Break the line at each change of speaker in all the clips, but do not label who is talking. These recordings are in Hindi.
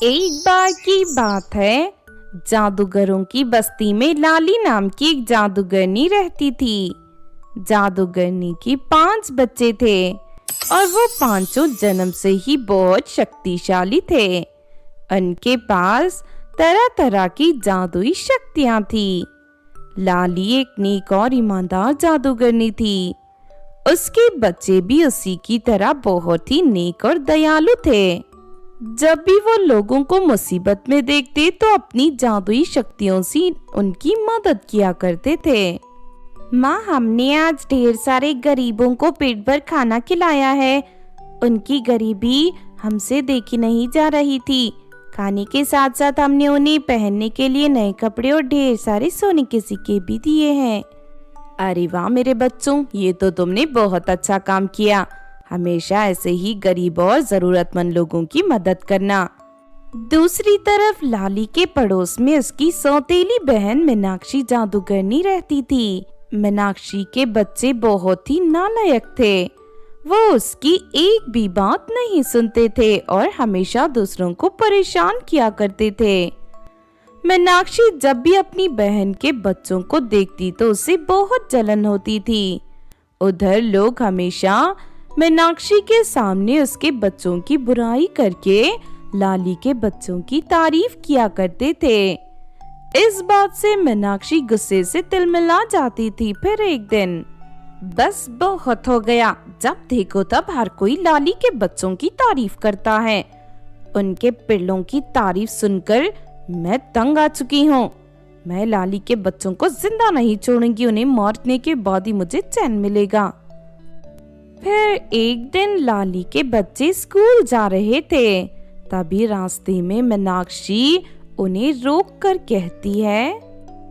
एक बार की बात है, जादूगरों की बस्ती में लाली नाम की एक जादूगरनी रहती थी। जादूगरनी की 5 बच्चे थे और वो पांचों जन्म से ही बहुत शक्तिशाली थे। उनके पास तरह तरह की जादुई शक्तियां थी। लाली एक नेक और ईमानदार जादूगरनी थी। उसके बच्चे भी उसी की तरह बहुत ही नेक और दयालु थे। जब भी वो लोगों को मुसीबत में देखते तो अपनी जादुई शक्तियों से उनकी मदद किया करते थे। माँ, हमने आज ढेर सारे गरीबों को पेट भर खाना खिलाया है। उनकी गरीबी हमसे देखी नहीं जा रही थी। खाने के साथ साथ हमने उन्हें पहनने के लिए नए कपड़े और ढेर सारे सोने के सिक्के भी दिए हैं। अरे वाह मेरे बच्चों, ये तो तुमने बहुत अच्छा काम किया। हमेशा ऐसे ही गरीब और जरूरतमंद लोगों की मदद करना। दूसरी तरफ लाली के पड़ोस में उसकी सौतेली बहन मीनाक्षी जादूगरनी रहती थी। मीनाक्षी के बच्चे बहुत ही नालायक थे। वो उसकी एक भी बात नहीं सुनते थे और हमेशा दूसरों को परेशान किया करते थे। मीनाक्षी जब भी अपनी बहन के बच्चों को देखती तो उसे बहुत जलन होती थी। उधर लोग हमेशा मीनाक्षी के सामने उसके बच्चों की बुराई करके लाली के बच्चों की तारीफ किया करते थे। इस बात से मीनाक्षी गुस्से से तिलमिला जाती थी। फिर एक दिन, बस बहुत हो गया, जब देखो तब हर कोई लाली के बच्चों की तारीफ करता है। उनके पिल्लों की तारीफ सुनकर मैं तंग आ चुकी हूँ। मैं लाली के बच्चों को जिंदा नहीं छोड़ूंगी। उन्हें मारने के बाद ही मुझे चैन मिलेगा। फिर एक दिन लाली के बच्चे स्कूल जा रहे थे। तभी रास्ते में मीनाक्षी उन्हें रोक कर कहती है,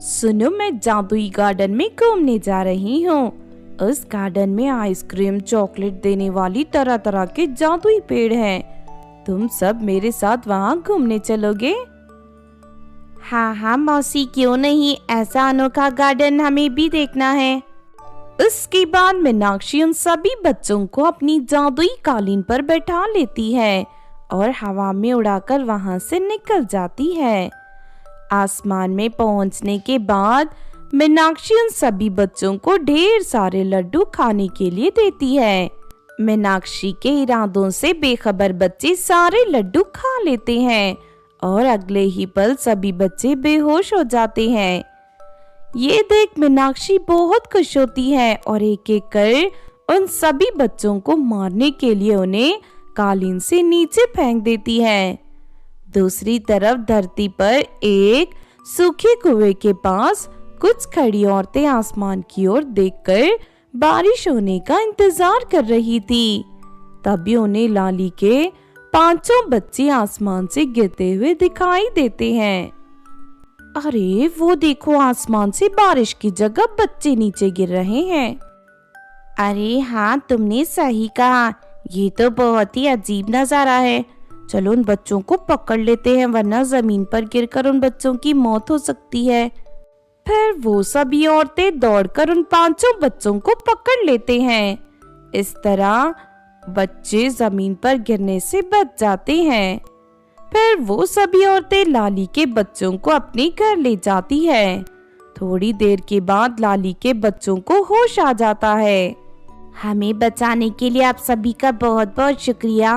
सुनो, मैं जादुई गार्डन में घूमने जा रही हूँ। उस गार्डन में आइसक्रीम, चॉकलेट देने वाली तरह तरह के जादुई पेड़ हैं। तुम सब मेरे साथ वहाँ घूमने चलोगे? हाँ हाँ मौसी, क्यों नहीं, ऐसा अनोखा गार्डन हमें भी देखना है। उसके बाद मीनाक्षी उन सभी बच्चों को अपनी जादुई कालीन पर बैठा लेती है और हवा में उड़ाकर वहां से निकल जाती है। आसमान में पहुंचने के बाद मीनाक्षी उन सभी बच्चों को ढेर सारे लड्डू खाने के लिए देती है। मीनाक्षी के इरादों से बेखबर बच्चे सारे लड्डू खा लेते हैं और अगले ही पल सभी बच्चे बेहोश हो जाते हैं। ये देख मीनाक्षी बहुत खुश होती है और एक एक कर उन सभी बच्चों को मारने के लिए उन्हें कालीन से नीचे फेंक देती है। दूसरी तरफ धरती पर एक सूखे कुएं के पास कुछ खड़ी औरतें आसमान की ओर देखकर बारिश होने का इंतजार कर रही थी। तभी उन्हें लाली के 5 बच्चे आसमान से गिरते हुए दिखाई देते हैं। अरे वो देखो, आसमान से बारिश की जगह बच्चे नीचे गिर रहे हैं। अरे हाँ, तुमने सही कहा, ये तो बहुत ही अजीब नजारा है। चलो उन बच्चों को पकड़ लेते हैं, वरना जमीन पर गिरकर उन बच्चों की मौत हो सकती है। फिर वो सभी औरतें दौड़कर उन 5 बच्चों को पकड़ लेते हैं। इस तरह बच्चे जमीन पर गिरने से बच जाते हैं। फिर वो सभी औरतें लाली के बच्चों को अपने घर ले जाती है। थोड़ी देर के बाद लाली के बच्चों को होश आ जाता है। हमें बचाने के लिए आप सभी का बहुत बहुत शुक्रिया।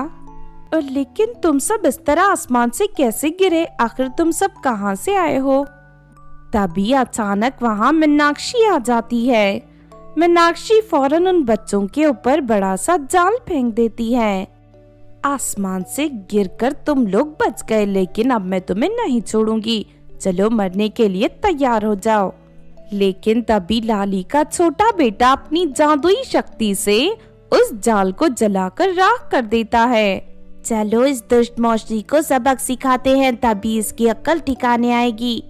और लेकिन तुम सब इस तरह आसमान से कैसे गिरे? आखिर तुम सब कहाँ से आए हो? तभी अचानक वहाँ मीनाक्षी आ जाती है। मीनाक्षी फौरन उन बच्चों के ऊपर बड़ा सा जाल फेंक देती है। आसमान से गिरकर तुम लोग बच गए, लेकिन अब मैं तुम्हें नहीं छोड़ूंगी। चलो मरने के लिए तैयार हो जाओ। लेकिन तभी लाली का छोटा बेटा अपनी जादुई शक्ति से उस जाल को जलाकर राख कर देता है। चलो इस दुष्ट मौसी को सबक सिखाते हैं, तभी इसकी अक्ल ठिकाने आएगी।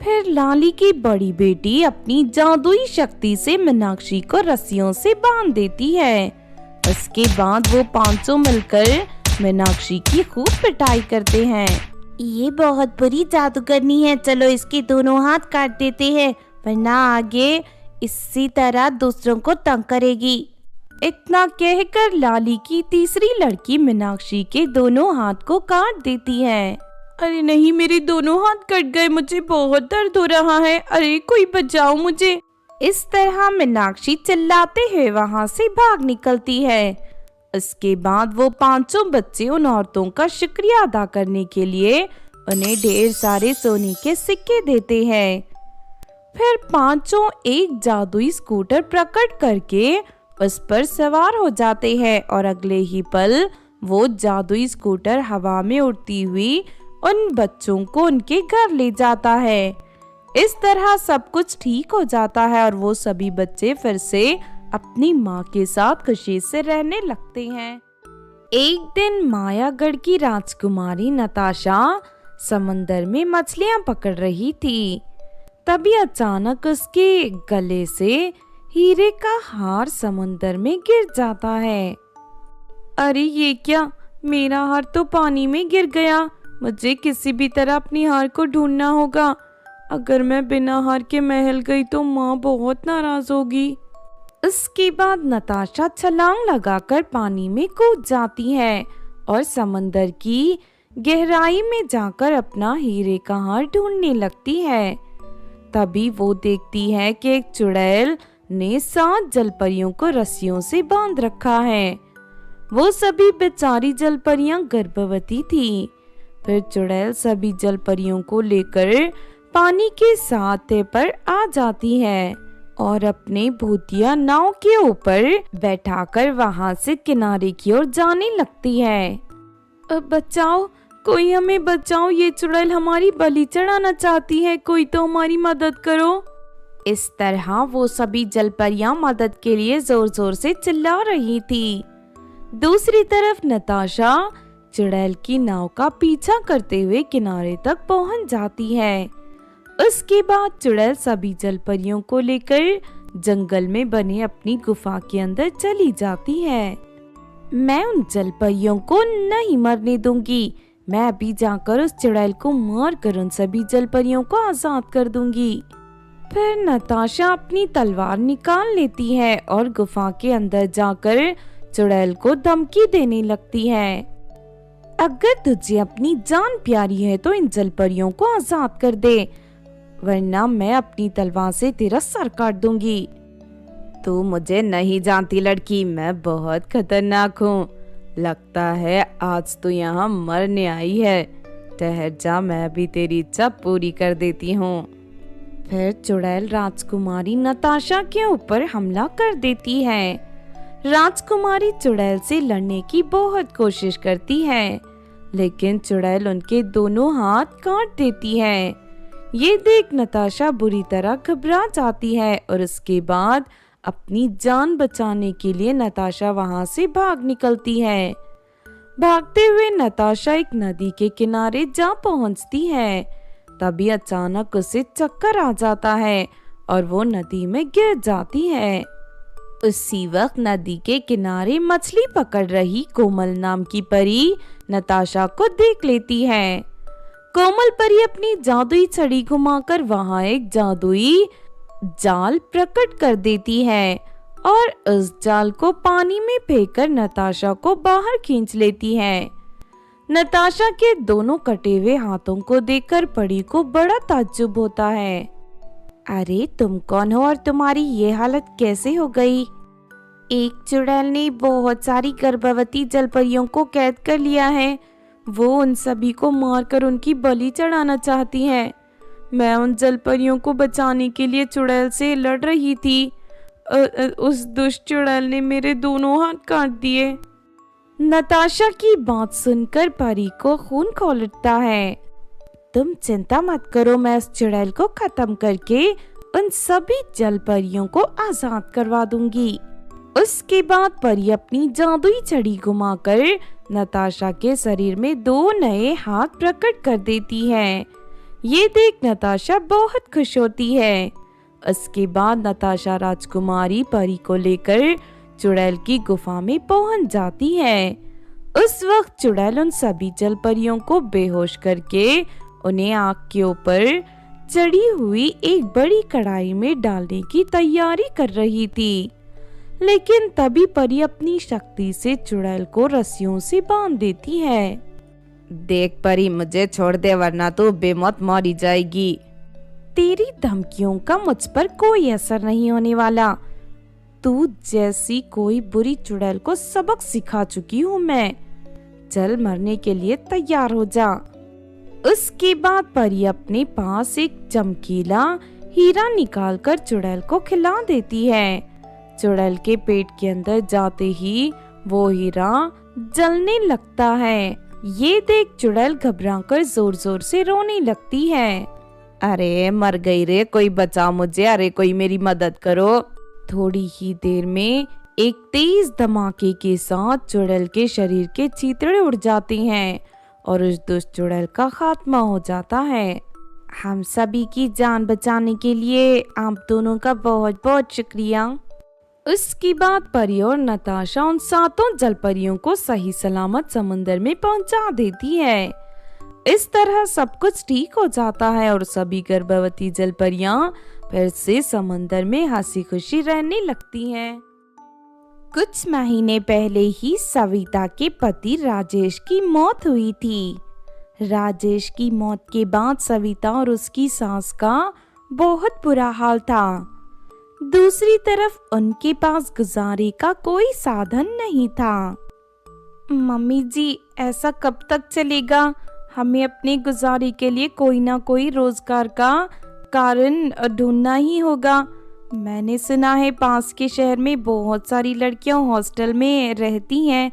फिर लाली की बड़ी बेटी अपनी जादुई शक्ति से मीनाक्षी को रस्सियों से बांध देती है। उसके बाद वो 5 मिलकर मीनाक्षी की खूब पिटाई करते हैं। ये बहुत बुरी जादूगरनी है, चलो इसके दोनों हाथ काट देते हैं, वरना आगे इसी तरह दूसरों को तंग करेगी। इतना कहकर लाली की तीसरी लड़की मीनाक्षी के दोनों हाथ को काट देती है। अरे नहीं, मेरे दोनों हाथ कट गए, मुझे बहुत दर्द हो रहा है, अरे कोई बचाओ मुझे। इस तरह मीनाक्षी चिल्लाते हुए वहाँ से भाग निकलती है। इसके बाद वो पांचों बच्चे उन औरतों का शुक्रिया अदा करने के लिए उन्हें ढेर सारे सोने के सिक्के देते हैं। फिर पांचों एक जादुई स्कूटर प्रकट करके उस पर सवार हो जाते हैं और अगले ही पल वो जादुई स्कूटर हवा में उड़ती हुई उन बच्चों को उनके घर ले जाता है। इस तरह सब कुछ ठीक हो जाता है और वो सभी बच्चे फिर से अपनी माँ के साथ खुशी से रहने लगते हैं। एक दिन मायागढ़ की राजकुमारी नताशा समंदर में मछलियां पकड़ रही थी। तभी अचानक उसके गले से हीरे का हार समुंदर में गिर जाता है। अरे ये क्या, मेरा हार तो पानी में गिर गया। मुझे किसी भी तरह अपनी हार को ढूंढना होगा। अगर मैं बिना हार के महल गई तो माँ बहुत नाराज होगी। इसके बाद नताशा छलांग लगाकर पानी में कूद जाती है और समंदर की गहराई में जाकर अपना हीरे का हार ढूंढने लगती है। तभी वो देखती है कि एक चुड़ैल ने 7 जलपरियों को रस्सियों से बांध रखा है। वो सभी बेचारी जलपरियां गर्भवती थीं। फिर चुड़ैल सभी जलपरियों को लेकर पानी के सतह पर आ जाती है और अपने भूतिया नाव के ऊपर बैठाकर वहां से किनारे की ओर जाने लगती है। बचाओ, कोई हमें बचाओ, ये चुड़ैल हमारी बलि चढ़ाना चाहती है, कोई तो हमारी मदद करो। इस तरह वो सभी जलपरियां मदद के लिए जोर जोर से चिल्ला रही थी। दूसरी तरफ नताशा चुड़ैल की नाव का पीछा करते हुए किनारे तक पहुंच जाती है। उसके बाद चुड़ैल सभी जलपरियों को लेकर जंगल में बने अपनी गुफा के अंदर चली जाती है। मैं उन जलपरियों को नहीं मरने दूंगी। मैं अभी जाकर उस चुड़ैल को मार कर उन सभी जलपरियों को आजाद कर दूंगी। फिर नताशा अपनी तलवार निकाल लेती है और गुफा के अंदर जाकर चुड़ैल को धमकी देने लगती है। अगर तुझे अपनी जान प्यारी है तो इन जलपरियों को आजाद कर दे, वरना मैं अपनी तलवार से तेरा सर काट दूंगी। तू मुझे नहीं जानती लड़की, मैं बहुत खतरनाक हूँ। लगता है आज तू यहाँ मरने आई है। ठहर जा, मैं भी तेरी इच्छा पूरी कर देती हूँ। फिर चुड़ैल राजकुमारी नताशा के ऊपर हमला कर देती है। राजकुमारी चुड़ैल से लड़ने की बहुत कोशिश करती है, लेकिन चुड़ैल उनके दोनों हाथ काट देती है। ये देख नताशा बुरी तरह घबरा जाती है और उसके बाद अपनी जान बचाने के लिए नताशा वहां से भाग निकलती है। भागते हुए नताशा एक नदी के किनारे जा पहुंचती है। तभी अचानक उसे चक्कर आ जाता है और वो नदी में गिर जाती है। उसी वक्त नदी के किनारे मछली पकड़ रही कोमल नाम की परी नताशा को देख लेती है। कोमल परी अपनी जादुई छड़ी घुमाकर वहां एक जादुई जाल प्रकट कर देती है और उस जाल को पानी में फेंककर नताशा को बाहर खींच लेती है। नताशा के दोनों कटे हुए हाथों को देखकर परी को बड़ा ताज्जुब होता है। अरे तुम कौन हो और तुम्हारी ये हालत कैसे हो गई? एक चुड़ैल ने बहुत सारी गर्भवती जलपरियों को कैद कर लिया है। वो उन सभी को मारकर उनकी बलि चढ़ाना चाहती है। मैं उन जलपरियों को बचाने के लिए चुड़ैल से लड़ रही थी। उस दुष्ट चुड़ैल ने मेरे दोनों हाथ काट दिए। नताशा की बात सुनकर परी को खून खौल उठता है। तुम चिंता मत करो, मैं उस चुड़ैल को खत्म करके उन सभी जलपरियों को आजाद करवा दूंगी। उसके बाद परी अपनी जादुई छड़ी घुमाकर नताशा के शरीर में 2 नए हाथ प्रकट कर देती है। ये देख नताशा बहुत खुश होती है। उसके बाद नताशा राजकुमारी परी को लेकर चुड़ैल की गुफा में पहुंच जाती है। उस वक्त चुड़ैल उन सभी जलपरियों को बेहोश करके उन्हें आग के ऊपर चढ़ी हुई एक बड़ी कढ़ाई में डालने की तैयारी कर रही थी। लेकिन तभी परी अपनी शक्ति से चुड़ैल को रस्सियों से बांध देती है। देख परी, मुझे छोड़ दे वरना तू बेमौत मारी जाएगी। तेरी धमकियों का मुझ पर कोई असर नहीं होने वाला। तू जैसी कोई बुरी चुड़ैल को सबक सिखा चुकी हूँ मैं। चल मरने के लिए तैयार हो जा। उसके बाद परी अपने पास एक चमकीला हीरा निकालकर चुड़ैल को खिला देती है। चुड़ैल के पेट के अंदर जाते ही वो हीरा जलने लगता है। ये देख चुड़ैल घबराकर जोर जोर से रोने लगती है। अरे मर गई रे, कोई बचा मुझे, अरे कोई मेरी मदद करो। थोड़ी ही देर में एक तेज धमाके के साथ चुड़ैल के शरीर के चीथड़े उड़ जाते हैं और उस दुष्ट चुड़ैल का खात्मा हो जाता है। हम सभी की जान बचाने के लिए आप दोनों का बहुत बहुत शुक्रिया। उसके बाद परी और नताशा उन 7 जलपरियों को सही सलामत समुंदर में पहुंचा देती है। इस तरह सब कुछ ठीक हो जाता है और सभी गर्भवती जलपरियां फिर से समुंदर में हंसी खुशी रहने लगती हैं। कुछ महीने पहले ही सविता के पति राजेश की मौत हुई थी। राजेश की मौत के बाद सविता और उसकी सास का बहुत बुरा हाल था। दूसरी तरफ उनके पास गुजारे का कोई साधन नहीं था। मम्मी जी, ऐसा कब तक चलेगा? हमें अपने गुजारे के लिए कोई ना कोई रोजगार का कारण ढूंढना ही होगा। मैंने सुना है पास के शहर में बहुत सारी लड़कियां हॉस्टल में रहती हैं।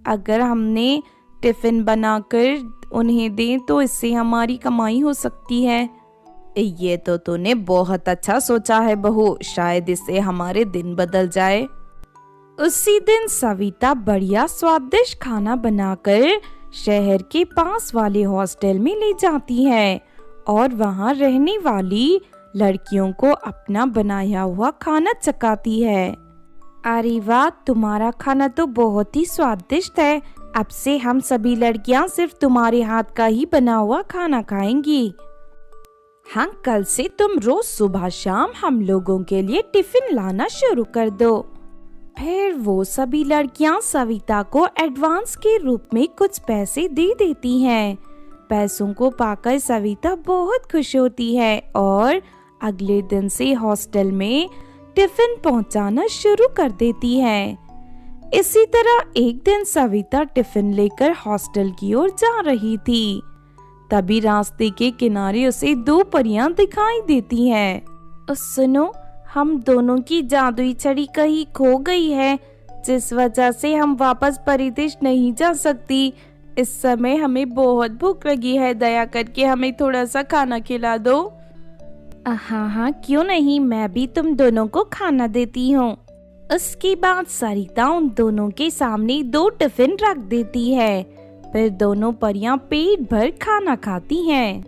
अगर हमने टिफिन बनाकर उन्हें दें तो इससे हमारी कमाई हो सकती है। ये तो तूने बहुत अच्छा सोचा है बहू, शायद इससे हमारे दिन बदल जाए। उसी दिन सविता बढ़िया स्वादिष्ट खाना बनाकर शहर के पास वाले हॉस्टल में ले जाती है और वहां रहने वाली लड़कियों को अपना बनाया हुआ खाना चखाती है। अरे वाह, तुम्हारा खाना तो बहुत ही स्वादिष्ट है। अब से हम सभी लड़कियां सिर्फ तुम्हारे हाथ का ही बना हुआ खाना खाएंगी। हाँ, कल से तुम रोज सुबह शाम हम लोगों के लिए टिफिन लाना शुरू कर दो। फिर वो सभी लड़कियां सविता को एडवांस के रूप में कुछ पैसे दे देती हैं। पैसों को पाकर सविता बहुत खुश होती है और अगले दिन से हॉस्टल में टिफिन पहुंचाना शुरू कर देती है। इसी तरह एक दिन सविता टिफिन लेकर हॉस्टल की ओर जा रही थी। तभी रास्ते के किनारे उसे 2 परियां दिखाई देती हैं। सुनो, हम दोनों की जादुई छड़ी कहीं खो गई है, जिस वजह से हम वापस परिदेश नहीं जा सकती। इस समय हमें बहुत भूख लगी है, दया करके हमें थोड़ा सा खाना खिला दो। हाँ हाँ, क्यों नहीं, मैं भी तुम दोनों को खाना देती हूँ। उसके बाद सरिता उन दोनों के सामने 2 टिफिन रख देती है। फिर दोनों परियां पेट भर खाना खाती हैं।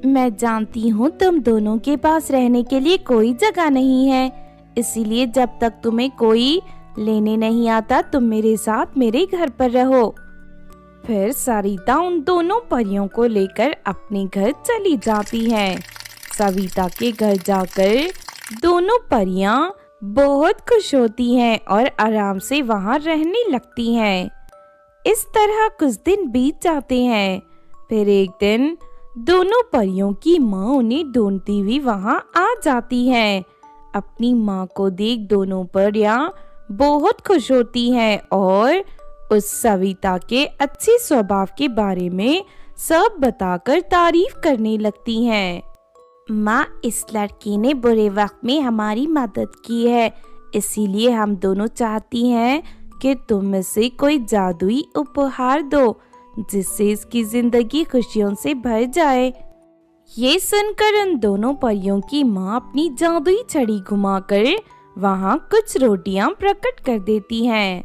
मैं जानती हूँ तुम दोनों के पास रहने के लिए कोई जगह नहीं है, इसीलिए जब तक तुम्हें कोई लेने नहीं आता तुम मेरे साथ मेरे घर पर रहो। फिर सरिता उन दोनों परियों को लेकर अपने घर चली जाती है। सविता के घर जाकर दोनों परियां बहुत खुश होती हैं और आराम से वहां रहने लगती हैं। इस तरह कुछ दिन बीत जाते हैं। फिर एक दिन दोनों परियों की माँ उन्हें ढूंढती हुई वहां आ जाती है। अपनी माँ को देख दोनों परियां बहुत खुश होती हैं और उस सविता के अच्छे स्वभाव के बारे में सब बताकर तारीफ करने लगती हैं। माँ, इस लड़की ने बुरे वक्त में हमारी मदद की है, इसीलिए हम दोनों चाहती हैं कि तुम इसे कोई जादुई उपहार दो जिससे इसकी जिंदगी खुशियों से भर जाए। ये सुनकर उन दोनों परियों की माँ अपनी जादुई छड़ी घुमाकर वहाँ कुछ रोटियां प्रकट कर देती हैं।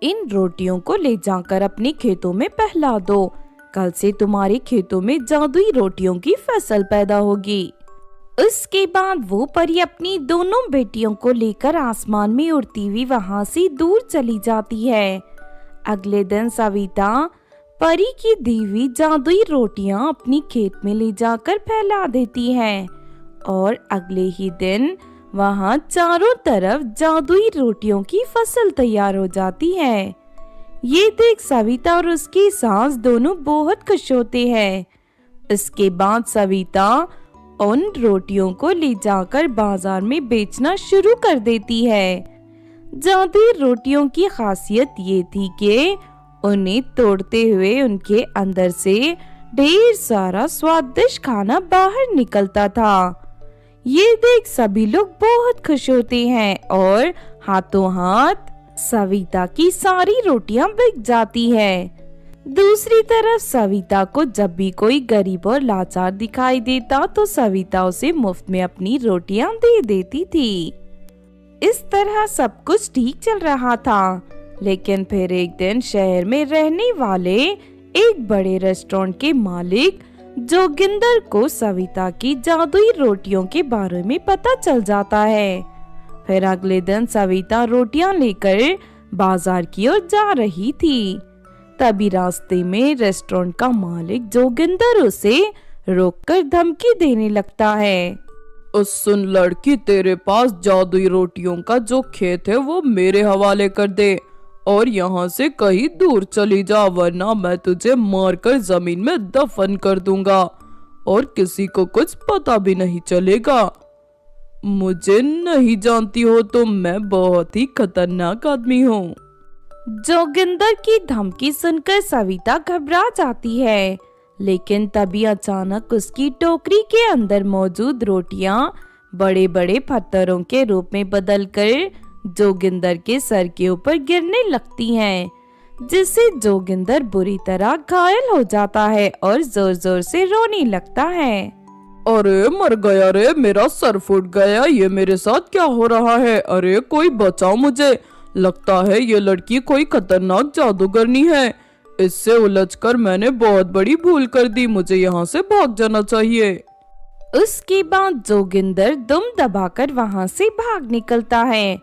इन रोटियों को ले जाकर अपने खेतों में फैला दो, कल से तुम्हारे खेतों में जादुई रोटियों की फसल पैदा होगी। उसके बाद वो परी अपनी दोनों बेटियों को लेकर आसमान में उड़ती हुई वहां से दूर चली जाती है। अगले दिन सविता परी की दी हुई जादुई रोटियां अपनी खेत में ले जाकर फैला देती है और अगले ही दिन वहां चारों तरफ जादुई रोटियों की फसल तैयार हो जाती है। ये देख सविता और उसकी सास दोनों बहुत खुश होते हैं। इसके बाद सविता उन रोटियों को ले जाकर बाजार में बेचना शुरू कर देती है। जादुई रोटियों की खासियत ये थी कि उन्हें तोड़ते हुए उनके अंदर से ढेर सारा स्वादिष्ट खाना बाहर निकलता था। ये देख सभी लोग बहुत खुश होते हैं और हाथों हाथ सविता की सारी रोटियां बिक जाती है। दूसरी तरफ सविता को जब भी कोई गरीब और लाचार दिखाई देता तो सविता उसे मुफ्त में अपनी रोटियां दे देती थी। इस तरह सब कुछ ठीक चल रहा था, लेकिन फिर एक दिन शहर में रहने वाले एक बड़े रेस्टोरेंट के मालिक जोगिंदर को सविता की जादुई रोटियों के बारे में पता चल जाता है। फिर अगले दिन सविता रोटियां लेकर बाजार की ओर जा रही थी। तभी रास्ते में रेस्टोरेंट का मालिक जोगिंदर उसे रोककर धमकी देने लगता है।
सुन लड़की, तेरे पास जादुई रोटियों का जो खेत है वो मेरे हवाले कर दे और यहाँ से कहीं दूर चली जा, वरना मैं तुझे मारकर जमीन में दफन कर दूंगा और किसी को कुछ पता भी नहीं चलेगा। मुझे नहीं जानती हो तो मैं बहुत ही खतरनाक आदमी हूँ।
जोगिंदर की धमकी सुनकर सविता घबरा जाती है, लेकिन तभी अचानक उसकी टोकरी के अंदर मौजूद रोटियां बड़े बड़े पत्थरों के रूप में बदलकर जोगिंदर के सर के ऊपर गिरने लगती हैं, जिससे जोगिंदर बुरी तरह घायल हो जाता है और जोर जोर से रोने लगता है।
अरे मर गया रे, मेरा सर फूट गया, ये मेरे साथ क्या हो रहा है? अरे कोई बचाओ मुझे, लगता है ये लड़की कोई खतरनाक जादूगरनी है। इससे उलझकर मैंने बहुत बड़ी भूल कर दी, मुझे यहाँ से भाग जाना चाहिए।
उसके बाद जोगिंदर दुम दबाकर वहाँ से भाग निकलता है।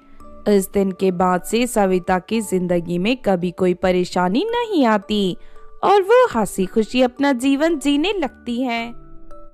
इस दिन के बाद से सविता की जिंदगी में कभी कोई परेशानी नहीं आती और वो हंसी खुशी अपना जीवन जीने लगती है।